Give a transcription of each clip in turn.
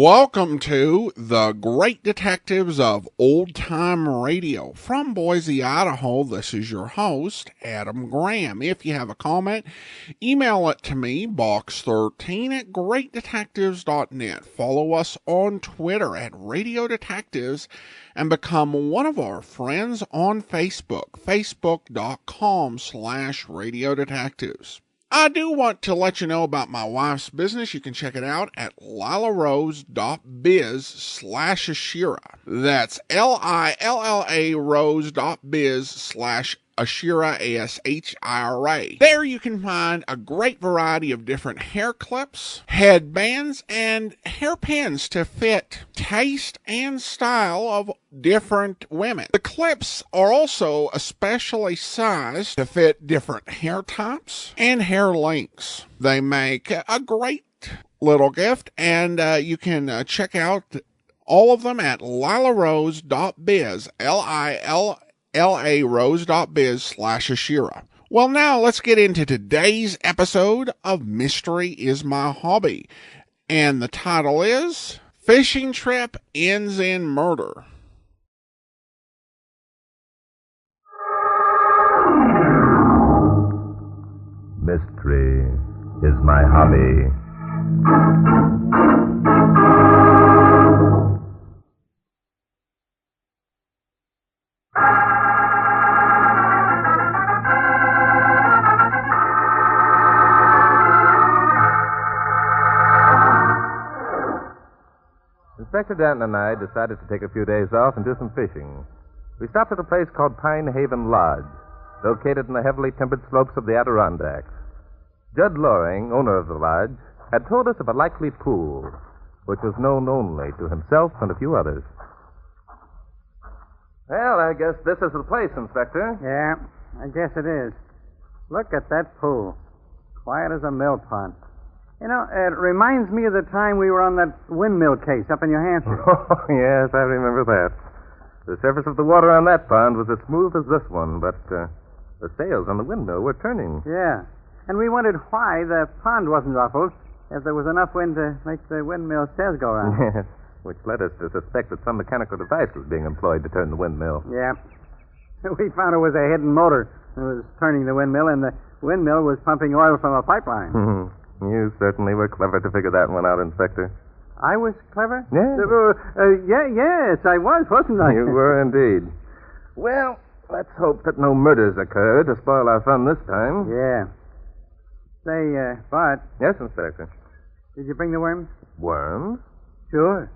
Welcome to the Great Detectives of Old Time Radio. From Boise, Idaho, this is your host, Adam Graham. If you have a comment, email it to me, box13@greatdetectives.net. Follow us on Twitter at Radio Detectives and become one of our friends on Facebook, facebook.com/Radio Detectives. I do want to let you know about my wife's business. You can check it out at lilarose.biz/Ashira. That's LILLA rose.biz/Ashira, ASHIRA. There you can find a great variety of different hair clips, headbands, and hairpins to fit taste and style of different women. The clips are also especially sized to fit different hair types and hair lengths. They make a great little gift, and you can check out all of them at lilarose.biz, LILLA rose.biz/Ashira. Well, now let's get into today's episode of Mystery is My Hobby. And the title is Fishing Trip Ends in Murder. Mystery is my hobby. Inspector Danton and I decided to take a few days off and do some fishing. We stopped at a place called Pine Haven Lodge, located in the heavily timbered slopes of the Adirondacks. Judd Loring, owner of the lodge, had told us of a likely pool, which was known only to himself and a few others. Well, I guess this is the place, Inspector. Yeah, I guess it is. Look at that pool. Quiet as a mill pond. You know, it reminds me of the time we were on that windmill case up in New Hampshire. Oh, yes, I remember that. The surface of the water on that pond was as smooth as this one, but the sails on the windmill were turning. Yeah, and we wondered why the pond wasn't ruffled if there was enough wind to make the windmill sails go around. Yes, which led us to suspect that some mechanical device was being employed to turn the windmill. Yeah. We found it was a hidden motor that was turning the windmill, and the windmill was pumping oil from a pipeline. You certainly were clever to figure that one out, Inspector. I was clever? Yes. Yes, I was, wasn't I? You were indeed. Well, let's hope that no murders occur to spoil our fun this time. Yeah. Say, Bart. Yes, Inspector. Did you bring the worms? Worms? Sure.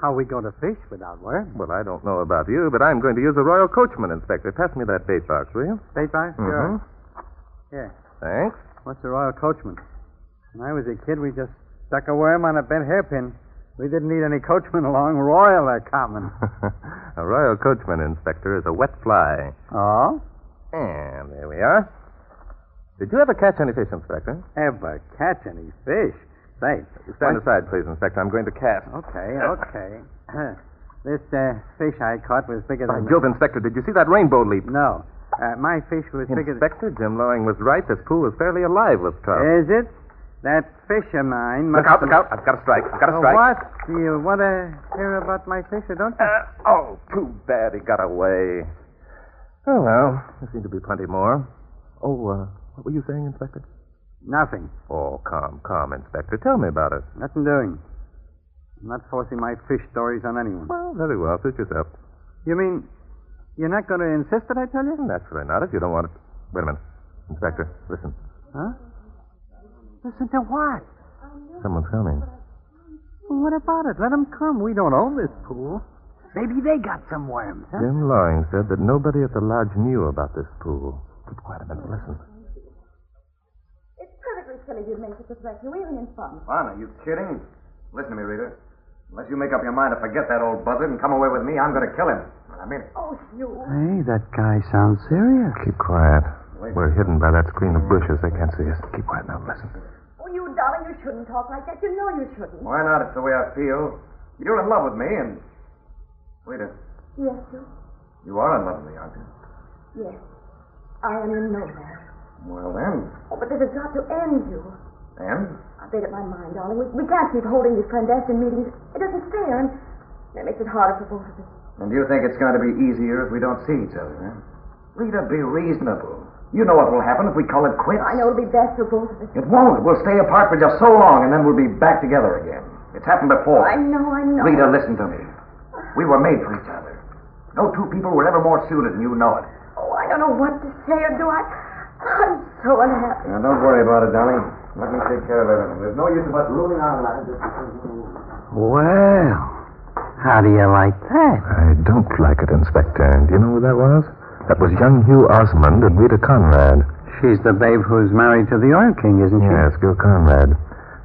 How are we going to fish without worms? Well, I don't know about you, but I'm going to use a Royal Coachman, Inspector. Pass me that bait box, will you? Bait box? Sure. Here. Thanks. What's a Royal Coachman? When I was a kid, we just stuck a worm on a bent hairpin. We didn't need any coachmen along. Royal or common. A Royal Coachman, Inspector, is a wet fly. Oh? And there we are. Did you ever catch any fish, Inspector? Ever catch any fish? Say. Stand aside, please, Inspector. I'm going to cast. Okay. This fish I caught was bigger than... By Jove, Inspector, did you see that rainbow leap? No. My fish was bigger than... Inspector, Jim Loring was right. This pool is fairly alive with trout. Is it? That fish of mine must... Look out. I've got a strike. What? Do you want to hear about my fish or don't you? Too bad he got away. Oh, well, there seem to be plenty more. Oh, what were you saying, Inspector? Nothing. Oh, calm, Inspector. Tell me about it. Nothing doing. I'm not forcing my fish stories on anyone. Well, very well. Suit yourself. You mean you're not going to insist that I tell you? Naturally not, if you don't want it. Wait a minute. Inspector, listen. Huh? Listen to what? Someone's coming. Well, what about it? Let them come. We don't own this pool. Maybe they got some worms, huh? Jim Loring said that nobody at the lodge knew about this pool. Keep quiet a minute. Listen. It's perfectly silly you'd make such a threat. You're even in fun. Fun? Are you kidding? Listen to me, Rita. Unless you make up your mind to forget that old buzzard and come away with me, I'm going to kill him. I mean it. Oh, you. Hey, that guy sounds serious. Keep quiet. We're hidden by that screen of bushes. They can't see us. Keep quiet now. Listen. Oh, you darling, you shouldn't talk like that. You know you shouldn't. Why not? It's the way I feel. You're in love with me, and... Rita. Yes, sir. You are in love with me, aren't you? Yes. I am in know that. Well, then. Oh, but this has got to end, you. And? I've made up my mind, darling. We can't keep holding these clandestine meetings. It isn't fair, and it makes it harder for both of us. And do you think it's going to be easier if we don't see each other, huh? Rita, be reasonable. You know what will happen if we call it quits. I know it'll be best for both of us. It won't. We'll stay apart for just so long, and then we'll be back together again. It's happened before. I know. Rita, listen to me. We were made for each other. No two people were ever more suited, and you know it. Oh, I don't know what to say or do. I'm so unhappy. Now, don't worry about it, darling. Let me take care of everything. There's no use of us ruling our lives. Well, how do you like that? I don't like it, Inspector. Do you know who that was? That was young Hugh Osmond and Rita Conrad. She's the babe who's married to the Oil King, isn't she? Yes, Gil Conrad.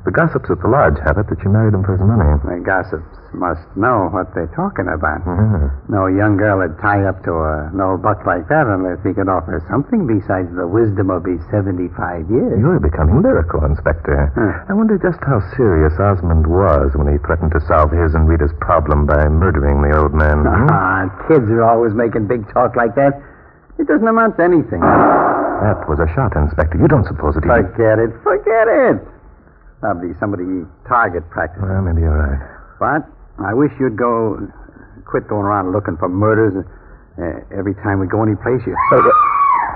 The gossips at the lodge have it that she married him for his money. The gossips must know what they're talking about. Mm-hmm. No young girl would tie up to an old buck like that unless he could offer something besides the wisdom of his 75 years. You're becoming lyrical, Inspector. I wonder just how serious Osmond was when he threatened to solve his and Rita's problem by murdering the old man. Kids are always making big talk like that. It doesn't amount to anything. That was a shot, Inspector. You don't suppose that he... Forget it. Probably somebody target practice. Well, maybe you're right. But I wish you'd quit going around looking for murders every time we go any place.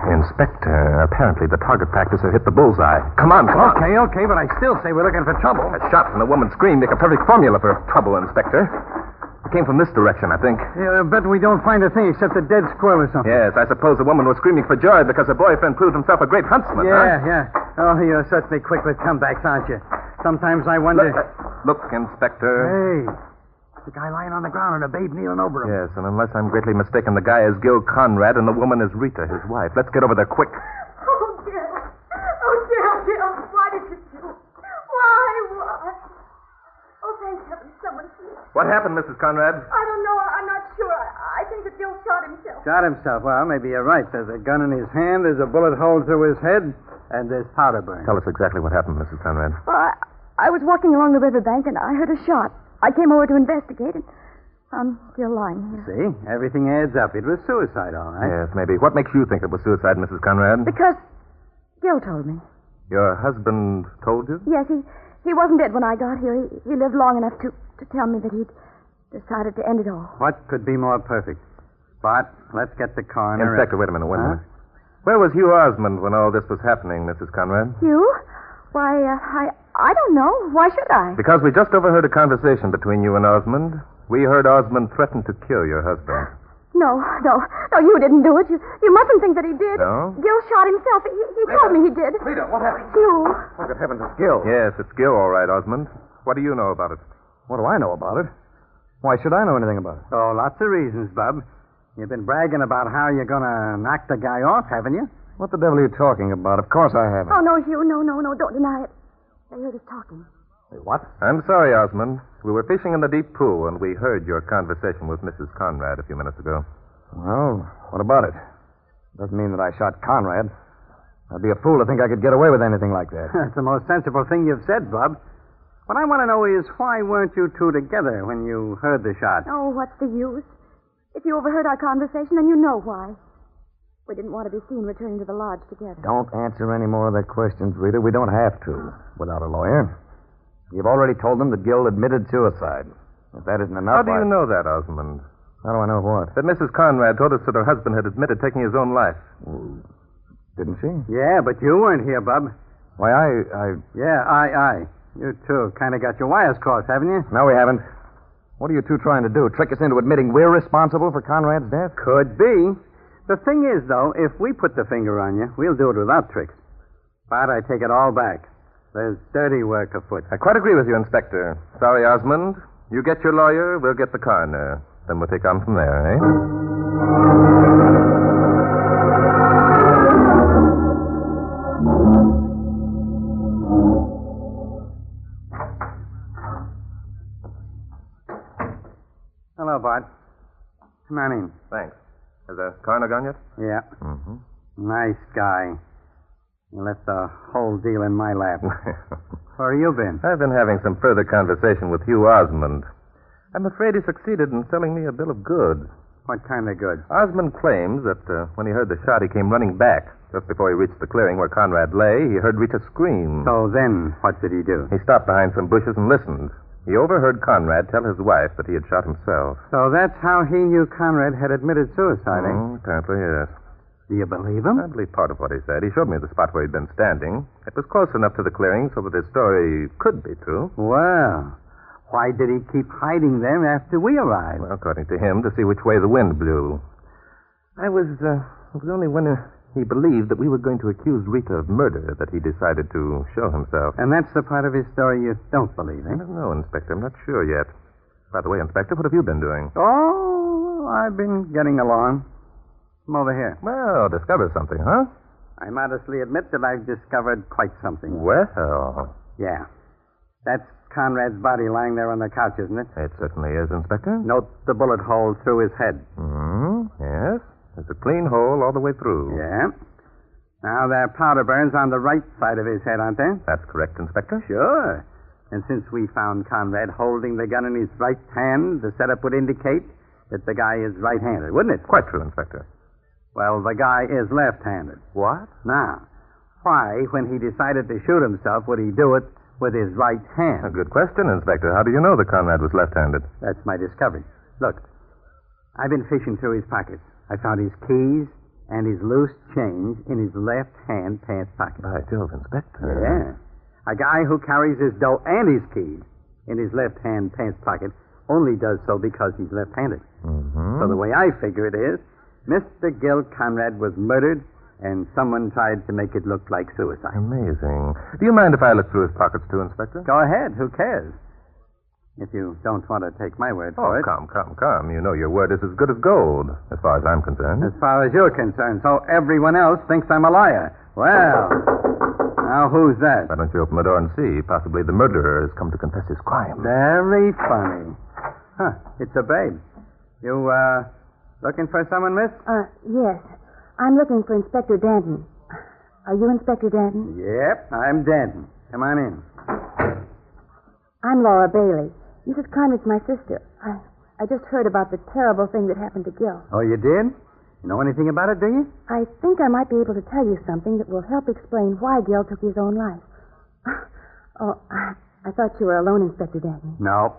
Inspector, apparently the target practice has hit the bullseye. Come on. Okay, but I still say we're looking for trouble. A shot from the woman's scream make a perfect formula for trouble, Inspector. It came from this direction, I think. Yeah, I bet we don't find a thing except a dead squirrel or something. Yes, I suppose the woman was screaming for joy because her boyfriend proved himself a great huntsman, Yeah. Oh, you're certainly quick with comebacks, aren't you? Sometimes I wonder... Look, Inspector. Hey, the guy lying on the ground and a babe kneeling over him. Yes, and unless I'm greatly mistaken, the guy is Gil Conrad and the woman is Rita, his wife. Let's get over there quick. Oh, Gil. Why did you do it? Why? Oh, thank heaven someone's here. What happened, Mrs. Conrad? I don't know. I'm not sure. I think that Gil shot himself. Shot himself? Well, maybe you're right. There's a gun in his hand, there's a bullet hole through his head, and there's powder burn. Tell us exactly what happened, Mrs. Conrad. Well, I was walking along the riverbank, and I heard a shot. I came over to investigate, and I'm still lying here. See? Everything adds up. It was suicide, all right. Yes, maybe. What makes you think it was suicide, Mrs. Conrad? Because Gil told me. Your husband told you? Yes, he wasn't dead when I got here. He lived long enough to tell me that he'd decided to end it all. What could be more perfect? But let's get the coroner... Inspector, wait a minute. Where was Hugh Osmond when all this was happening, Mrs. Conrad? You? Why, I don't know. Why should I? Because we just overheard a conversation between you and Osmond. We heard Osmond threaten to kill your husband. No, you didn't do it. You mustn't think that he did. No? Gil shot himself. He told me he did. Rita, what happened? You. Oh, good heavens, it's Gil. Yes, it's Gil, all right, Osmond. What do you know about it? What do I know about it? Why should I know anything about it? Oh, lots of reasons, Bub. You've been bragging about how you're going to knock the guy off, haven't you? What the devil are you talking about? Of course I haven't. Oh, no, Hugh. No. Don't deny it. I heard us talking. What? I'm sorry, Osmond. We were fishing in the deep pool and we heard your conversation with Mrs. Conrad a few minutes ago. Well, what about it? Doesn't mean that I shot Conrad. I'd be a fool to think I could get away with anything like that. That's the most sensible thing you've said, Bub. What I want to know is why weren't you two together when you heard the shot? Oh, what's the use? If you overheard our conversation, then you know why. We didn't want to be seen returning to the lodge together. Don't answer any more of their questions, Rita. We don't have to, without a lawyer. You've already told them that Gil admitted suicide. If that isn't enough, How do you know that, Osmond? How do I know what? That Mrs. Conrad told us that her husband had admitted taking his own life. Didn't she? Yeah, but you weren't here, Bub. Why, I... Yeah, I. You two kind of got your wires crossed, haven't you? No, we haven't. What are you two trying to do? Trick us into admitting we're responsible for Conrad's death? Could be. The thing is, though, if we put the finger on you, we'll do it without tricks. But I take it all back. There's dirty work afoot. I quite agree with you, Inspector. Sorry, Osmond. You get your lawyer, we'll get the coroner. Then we'll take on from there, eh? Hello, Bart. Come on in. Thanks. Has the coroner gone yet? Yeah. Mm-hmm. Nice guy. You left the whole deal in my lap. Where have you been? I've been having some further conversation with Hugh Osmond. I'm afraid he succeeded in selling me a bill of goods. What kind of goods? Osmond claims that when he heard the shot, he came running back. Just before he reached the clearing where Conrad lay, he heard Rita scream. So then, what did he do? He stopped behind some bushes and listened. He overheard Conrad tell his wife that he had shot himself. So that's how he knew Conrad had admitted suicide, eh? Apparently, yes. Do you believe him? I believe part of what he said. He showed me the spot where he'd been standing. It was close enough to the clearing so that his story could be true. Well, why did he keep hiding them after we arrived? Well, according to him, to see which way the wind blew. It was only when he believed that we were going to accuse Rita of murder that he decided to show himself. And that's the part of his story you don't believe, eh? I don't know, Inspector. I'm not sure yet. By the way, Inspector, what have you been doing? Oh, I've been getting along. Come over here. Well, discover something, huh? I modestly admit that I've discovered quite something. Well. Yeah. That's Conrad's body lying there on the couch, isn't it? It certainly is, Inspector. Note the bullet hole through his head. Yes. There's a clean hole all the way through. Yeah. Now, there are powder burns on the right side of his head, aren't there? That's correct, Inspector. Sure. And since we found Conrad holding the gun in his right hand, the setup would indicate that the guy is right-handed, wouldn't it? Quite true, Inspector. Well, the guy is left-handed. What? Now, why, when he decided to shoot himself, would he do it with his right hand? A good question, Inspector. How do you know that Conrad was left-handed? That's my discovery. Look, I've been fishing through his pockets. I found his keys and his loose change in his left-hand pants pocket. By Jove, Inspector. Yeah. A guy who carries his dough and his keys in his left-hand pants pocket only does so because he's left-handed. So the way I figure it is, Mr. Gil Conrad was murdered, and someone tried to make it look like suicide. Amazing. Do you mind if I look through his pockets, too, Inspector? Go ahead. Who cares? If you don't want to take my word for it. Come. You know your word is as good as gold, as far as I'm concerned. As far as you're concerned. So everyone else thinks I'm a liar. Well, now who's that? Why don't you open the door and see? Possibly the murderer has come to confess his crime. Very funny. Huh. It's a babe. You, looking for someone, miss? Yes. I'm looking for Inspector Danton. Are you Inspector Danton? Yep, I'm Danton. Come on in. I'm Laura Bailey. Mrs. Conrad's my sister. I just heard about the terrible thing that happened to Gil. Oh, you did? You know anything about it, do you? I think I might be able to tell you something that will help explain why Gil took his own life. Oh, I thought you were alone, Inspector Danton. No.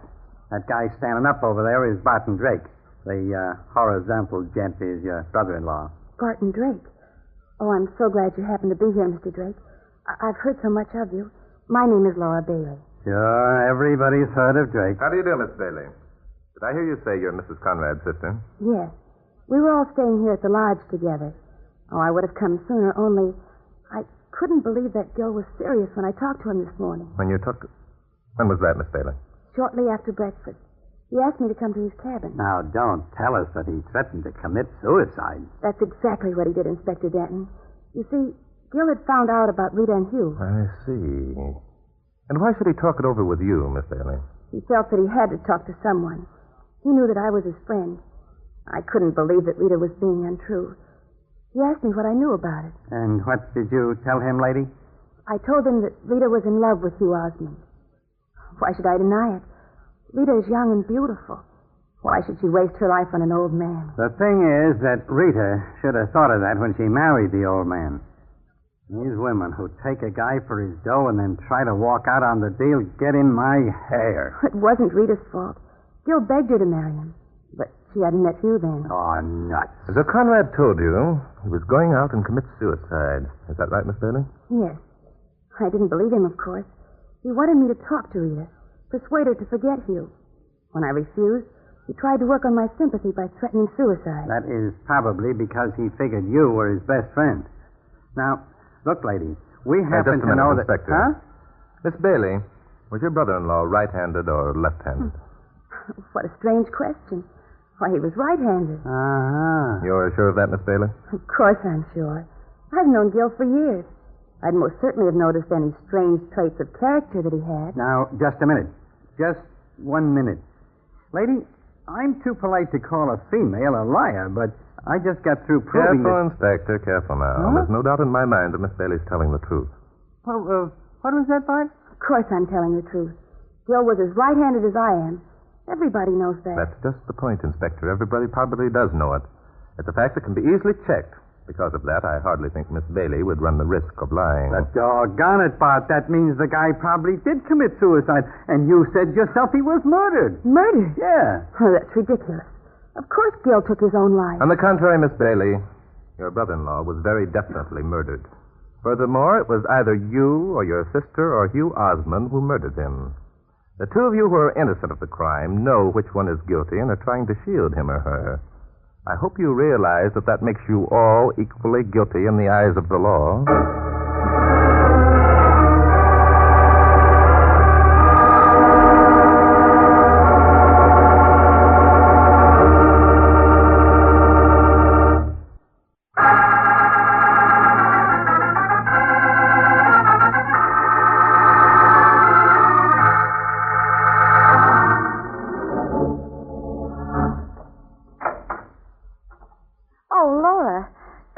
That guy standing up over there is Barton Drake. The horizontal gent is your brother-in-law. Barton Drake. Oh, I'm so glad you happened to be here, Mr. Drake. I've heard so much of you. My name is Laura Bailey. Sure, everybody's heard of Drake. How do you do, Miss Bailey? Did I hear you say you're Mrs. Conrad's sister? Yes. We were all staying here at the lodge together. Oh, I would have come sooner, only I couldn't believe that Gil was serious when I talked to him this morning. When was that, Miss Bailey? Shortly after breakfast. He asked me to come to his cabin. Now, don't tell us that he threatened to commit suicide. That's exactly what he did, Inspector Danton. You see, Gil had found out about Rita and Hugh. I see. And why should he talk it over with you, Miss Bailey? He felt that he had to talk to someone. He knew that I was his friend. I couldn't believe that Rita was being untrue. He asked me what I knew about it. And what did you tell him, lady? I told him that Rita was in love with Hugh Osmond. Why should I deny it? Rita is young and beautiful. Why should she waste her life on an old man? The thing is that Rita should have thought of that when she married the old man. These women who take a guy for his dough and then try to walk out on the deal get in my hair. It wasn't Rita's fault. Gil begged her to marry him. But she hadn't met Hugh then. Oh, nuts. So Conrad told you he was going out and commit suicide. Is that right, Miss Bailey? Yes. I didn't believe him, of course. He wanted me to talk to Rita, persuade her to forget Hugh. When I refused, he tried to work on my sympathy by threatening suicide. That is probably because he figured you were his best friend. Now, look, lady, we happen just a to minute, know that... Inspector. Huh? Miss Bailey, was your brother-in-law right-handed or left-handed? What a strange question. Why, he was right-handed. Uh-huh. You're sure of that, Miss Bailey? Of course I'm sure. I've known Gil for years. I'd most certainly have noticed any strange traits of character that he had. Now, just a minute. Just 1 minute. Lady, I'm too polite to call a female a liar, but I just got through proving Careful, Inspector, careful now. Huh? There's no doubt in my mind that Miss Bailey's telling the truth. Well, what was that, Bart? Of course I'm telling the truth. Gil was as right-handed as I am. Everybody knows that. That's just the point, Inspector. Everybody probably does know it. It's a fact that can be easily checked Because of that, I hardly think Miss Bailey would run the risk of lying. But doggone it, Bart, that means the guy probably did commit suicide. And you said yourself he was murdered. Murdered? Yeah. Oh, that's ridiculous. Of course Gil took his own life. On the contrary, Miss Bailey, your brother-in-law was very definitely murdered. Furthermore, it was either you or your sister or Hugh Osmond who murdered him. The two of you who are innocent of the crime know which one is guilty and are trying to shield him or her. I hope you realize that makes you all equally guilty in the eyes of the law.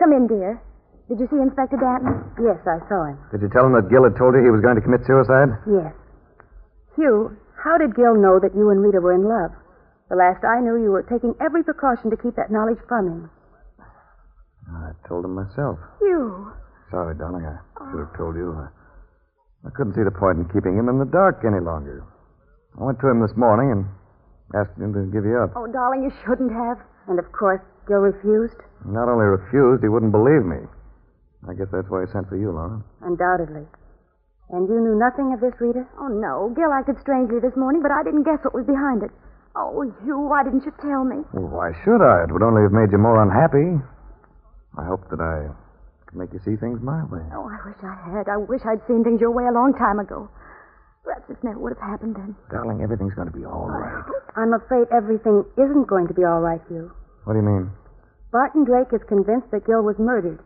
Come in, dear. Did you see Inspector Danton? Yes, I saw him. Did you tell him that Gil had told you he was going to commit suicide? Yes. Hugh, how did Gil know that you and Rita were in love? The last I knew, you were taking every precaution to keep that knowledge from him. I told him myself. Hugh. Sorry, darling. I should have told you. I couldn't see the point in keeping him in the dark any longer. I went to him this morning and asked him to give you up. Oh, darling, you shouldn't have. And, of course, Gil refused? Not only refused, he wouldn't believe me. I guess that's why he sent for you, Laura. Undoubtedly. And you knew nothing of this, Rita? Oh, no. Gil acted strangely this morning, but I didn't guess what was behind it. Oh, Hugh, why didn't you tell me? Well, why should I? It would only have made you more unhappy. I hope that I could make you see things my way. Oh, I wish I had. I wish I'd seen things your way a long time ago. Perhaps this never would have happened then. Darling, everything's going to be all right. I'm afraid everything isn't going to be all right, Hugh. What do you mean? Barton Drake is convinced that Gil was murdered.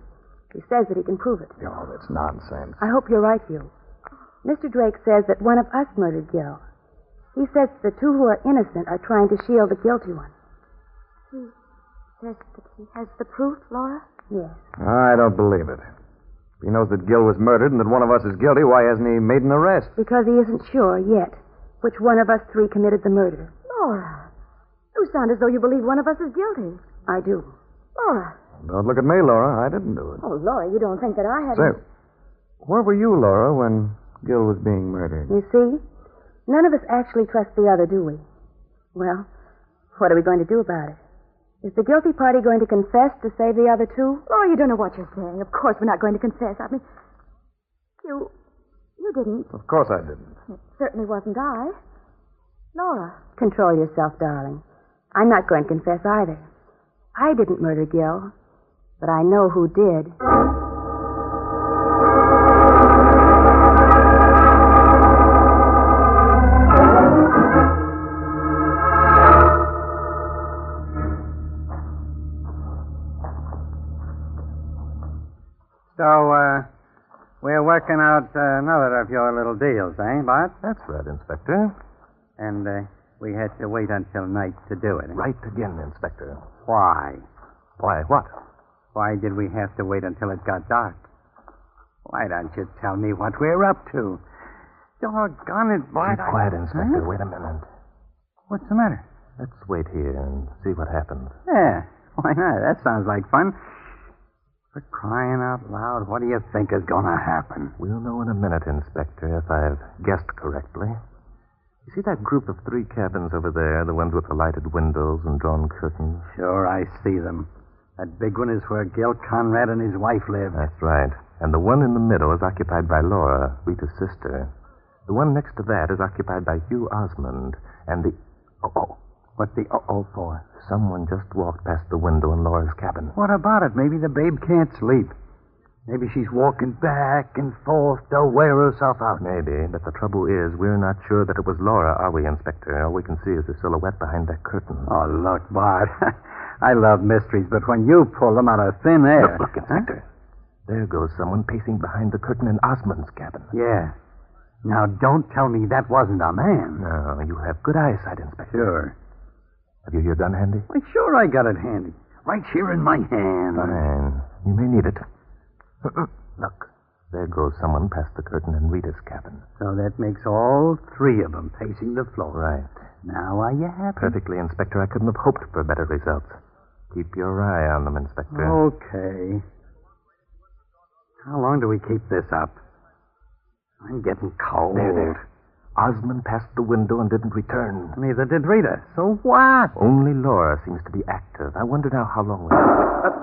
He says that he can prove it. Oh, that's nonsense. I hope you're right, Hugh. Mr. Drake says that one of us murdered Gil. He says the two who are innocent are trying to shield the guilty one. He says that he has the proof, Laura? Yes. I don't believe it. If he knows that Gil was murdered and that one of us is guilty, why hasn't he made an arrest? Because he isn't sure yet which one of us three committed the murder. Laura, you sound as though you believe one of us is guilty. I do. Laura. Don't look at me, Laura. I didn't do it. Oh, Laura, you don't think that I had... Say, where were you, Laura, when Gil was being murdered? You see? None of us actually trust the other, do we? Well, what are we going to do about it? Is the guilty party going to confess to save the other two? Laura, you don't know what you're saying. Of course we're not going to confess. I mean, you didn't. Of course I didn't. It certainly wasn't I. Laura. Control yourself, darling. I'm not going to confess either. I didn't murder Gil, but I know who did. So, we're working out another of your little deals, eh, Bart? That's right, Inspector. And we had to wait until night to do it. Eh? Right again, Inspector. Why? Why, what? Why did we have to wait until it got dark? Why don't you tell me what we're up to? Doggone it, Bart. Be quiet, Inspector. Wait a minute. What's the matter? Let's wait here and see what happens. Yeah, why not? That sounds like fun. For crying out loud, what do you think is going to happen? We'll know in a minute, Inspector, if I've guessed correctly. You see that group of 3 cabins over there, the ones with the lighted windows and drawn curtains? Sure, I see them. That big one is where Gil Conrad and his wife live. That's right. And the one in the middle is occupied by Laura, Rita's sister. The one next to that is occupied by Hugh Osmond. And the... Oh. What's the uh-oh for? Someone just walked past the window in Laura's cabin. What about it? Maybe the babe can't sleep. Maybe she's walking back and forth to wear herself out. Maybe, but the trouble is we're not sure that it was Laura, are we, Inspector? All we can see is the silhouette behind that curtain. Oh, look, Bart. I love mysteries, but when you pull them out of thin air... Look, Inspector. Huh? There goes someone pacing behind the curtain in Osmond's cabin. Yeah. Now, don't tell me that wasn't a man. No, you have good eyesight, Inspector. Sure. Have you your gun handy? Why, sure I got it handy. Right here in my hand. Fine. You may need it. Look, there goes someone past the curtain in Rita's cabin. So that makes all 3 of them pacing the floor. Right. Now, are you happy? Perfectly, Inspector. I couldn't have hoped for better results. Keep your eye on them, Inspector. Okay. How long do we keep this up? I'm getting cold. There. Osmond passed the window and didn't return. Neither did Rita. So what? Only Laura seems to be active. I wonder now how long we have.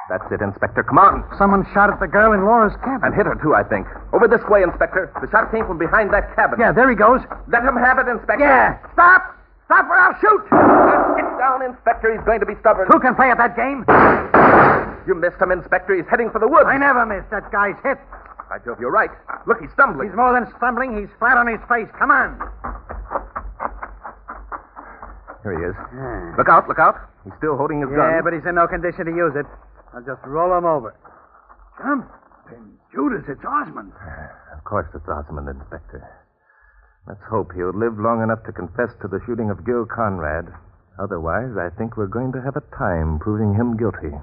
That's it, Inspector. Come on. Someone shot at the girl in Laura's cabin. And hit her, too, I think. Over this way, Inspector. The shot came from behind that cabin. Yeah, there he goes. Let him have it, Inspector. Yeah. Stop! Stop or I'll shoot! Get down, Inspector. He's going to be stubborn. Who can play at that game? You missed him, Inspector. He's heading for the woods. I never miss. That guy's hit. By Jove, you're right. Look, he's stumbling. He's more than stumbling. He's flat on his face. Come on. Here he is. Yeah. Look out, look out. He's still holding his gun. Yeah, but he's in no condition to use it. I'll just roll him over. Jump. Judas, it's Osmond. Of course it's Osmond, Inspector. Let's hope he'll live long enough to confess to the shooting of Gil Conrad. Otherwise, I think we're going to have a time proving him guilty.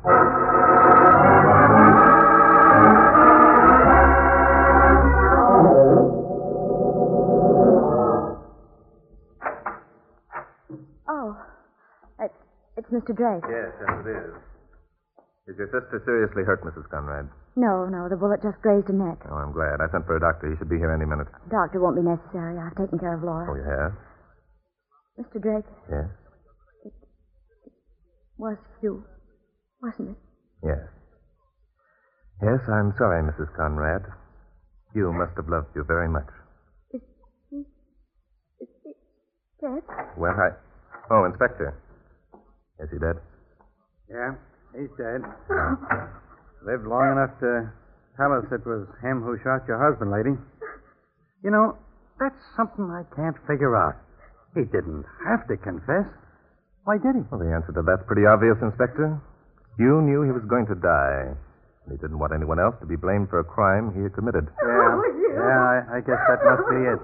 Oh, it's Mr. Drake. Yes, it is. Is your sister seriously hurt, Mrs. Conrad? No, the bullet just grazed her neck. Oh, I'm glad. I sent for a doctor. He should be here any minute. Doctor won't be necessary. I've taken care of Laura. Oh, you have? Mr. Drake, Yes? it was you, wasn't it? Yes. Yes, I'm sorry, Mrs. Conrad. You must have loved you very much. Is he dead? Well, Oh, Inspector. Is he dead? Yeah, he's dead. Lived long enough to tell us it was him who shot your husband, lady. You know, that's something I can't figure out. He didn't have to confess. Why did he? Well, the answer to that's pretty obvious, Inspector. You knew he was going to die. He didn't want anyone else to be blamed for a crime he had committed. Yeah, I guess that must be it.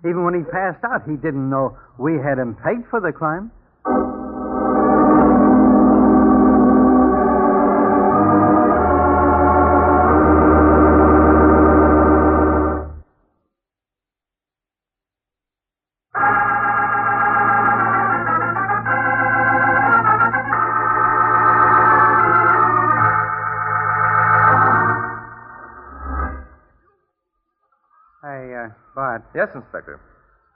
Even when he passed out, he didn't know we had him pegged for the crime. Bart, Yes, Inspector.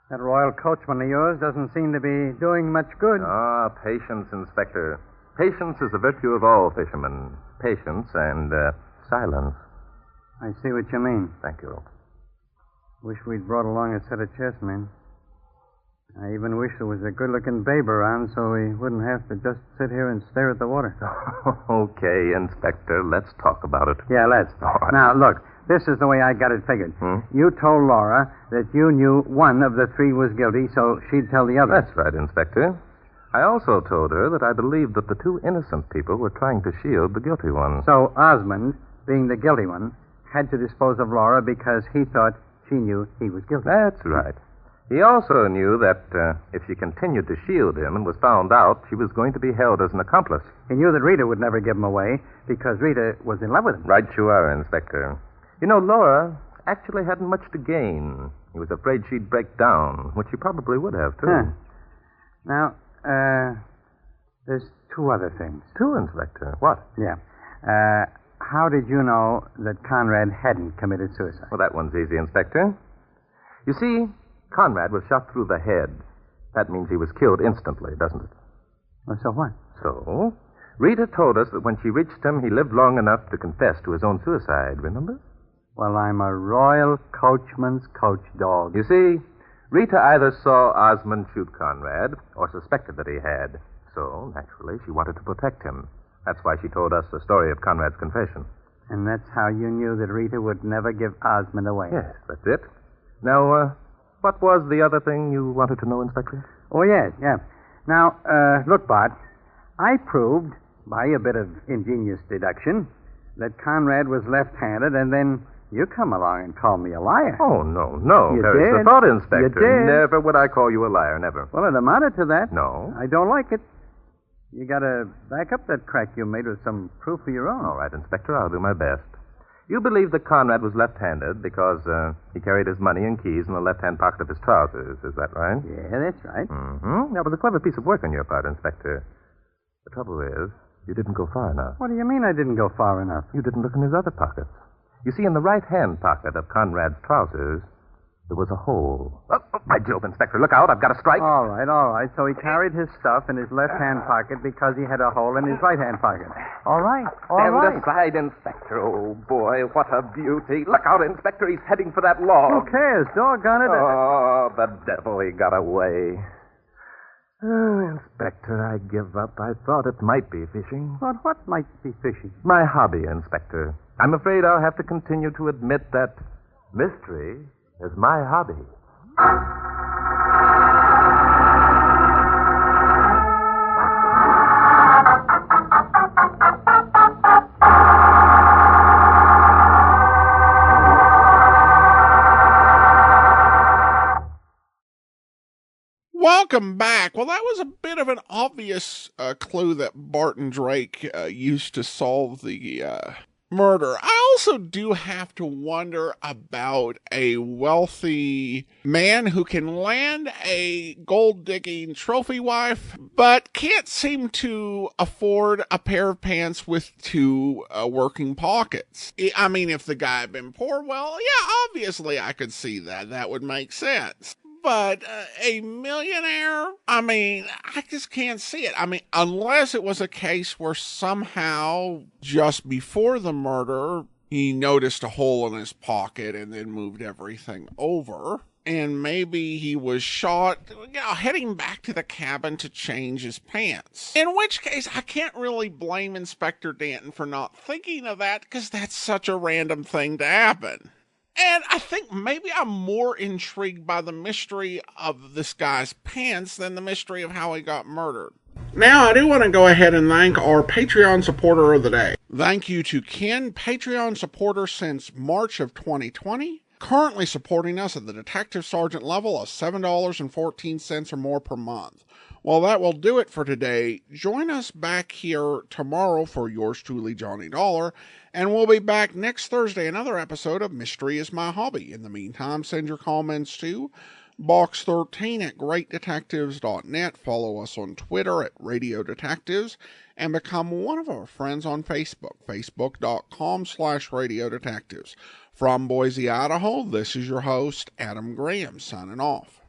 that royal coachman of yours doesn't seem to be doing much good. Ah, patience, Inspector. Patience is the virtue of all fishermen. Patience and silence. I see what you mean. Thank you. Wish we'd brought along a set of chessmen. I even wish there was a good-looking babe around so we wouldn't have to just sit here and stare at the water. Okay, Inspector, let's talk about it. Yeah, let's. All right. Now, look, this is the way I got it figured. You told Laura that you knew one of the three was guilty, so she'd tell the other. That's right, Inspector. I also told her that I believed that the two innocent people were trying to shield the guilty one. So Osmond, being the guilty one, had to dispose of Laura because he thought she knew he was guilty. That's right. He also knew that if she continued to shield him and was found out, she was going to be held as an accomplice. He knew that Rita would never give him away because Rita was in love with him. Right you are, Inspector. You know, Laura actually hadn't much to gain. He was afraid she'd break down, which she probably would have, too. Huh. Now, there's two other things. Two, Inspector. What? Yeah. How did you know that Conrad hadn't committed suicide? Well, that one's easy, Inspector. You see, Conrad was shot through the head. That means he was killed instantly, doesn't it? Well, so what? So, Rita told us that when she reached him, he lived long enough to confess to his own suicide, remember? Well, I'm a royal coachman's coach dog. You see, Rita either saw Osmond shoot Conrad or suspected that he had. So, naturally, she wanted to protect him. That's why she told us the story of Conrad's confession. And that's how you knew that Rita would never give Osmond away. Yes, that's it. Now, what was the other thing you wanted to know, Inspector? Oh, yes, yeah. Now, look, Bart, I proved, by a bit of ingenious deduction, that Conrad was left-handed, and then you come along and call me a liar. Oh, no. You There's did. the thought, Inspector. You did. Never would I call you a liar, never. Well, it amounted to that. No. I don't like it. You gotta back up that crack you made with some proof of your own. All right, Inspector, I'll do my best. You believe that Conrad was left-handed because he carried his money and keys in the left-hand pocket of his trousers. Is that right? Yeah, that's right. Mm-hmm. That was a clever piece of work on your part, Inspector. The trouble is, You didn't go far enough. What do you mean I didn't go far enough? You didn't look in his other pockets. You see, in the right-hand pocket of Conrad's trousers, there was a hole. Oh, by Jove, Inspector, look out. I've got a strike. All right. So he carried his stuff in his left-hand pocket because he had a hole in his right-hand pocket. All right. Stand aside, Inspector. Oh, boy, what a beauty. Look out, Inspector. He's heading for that log. Who cares? Doggone it. Oh, the devil, he got away. Oh, Inspector, I give up. I thought it might be fishing. But what might be fishing? My hobby, Inspector. I'm afraid I'll have to continue to admit that mystery is my hobby. Welcome back. Well, that was a bit of an obvious clue that Barton Drake used to solve the murder. I also do have to wonder about a wealthy man who can land a gold-digging trophy wife, but can't seem to afford a pair of pants with two working pockets. I mean, if the guy had been poor, well, yeah, obviously I could see that. That would make sense. But a millionaire, I mean, I just can't see it. I mean, unless it was a case where somehow just before the murder, he noticed a hole in his pocket and then moved everything over. And maybe he was shot, heading back to the cabin to change his pants. In which case, I can't really blame Inspector Danton for not thinking of that, because that's such a random thing to happen. And I think maybe I'm more intrigued by the mystery of this guy's pants than the mystery of how he got murdered. Now, I do want to go ahead and thank our Patreon supporter of the day. Thank you to Ken, Patreon supporter since March of 2020, currently supporting us at the Detective Sergeant level of $7.14 or more per month. Well, that will do it for today. Join us back here tomorrow for yours truly, Johnny Dollar, and we'll be back next Thursday, another episode of Mystery is My Hobby. In the meantime, send your comments to box13 at greatdetectives.net. Follow us on Twitter at Radio Detectives, and become one of our friends on Facebook, facebook.com/Radio Detectives. From Boise, Idaho, this is your host, Adam Graham, signing off.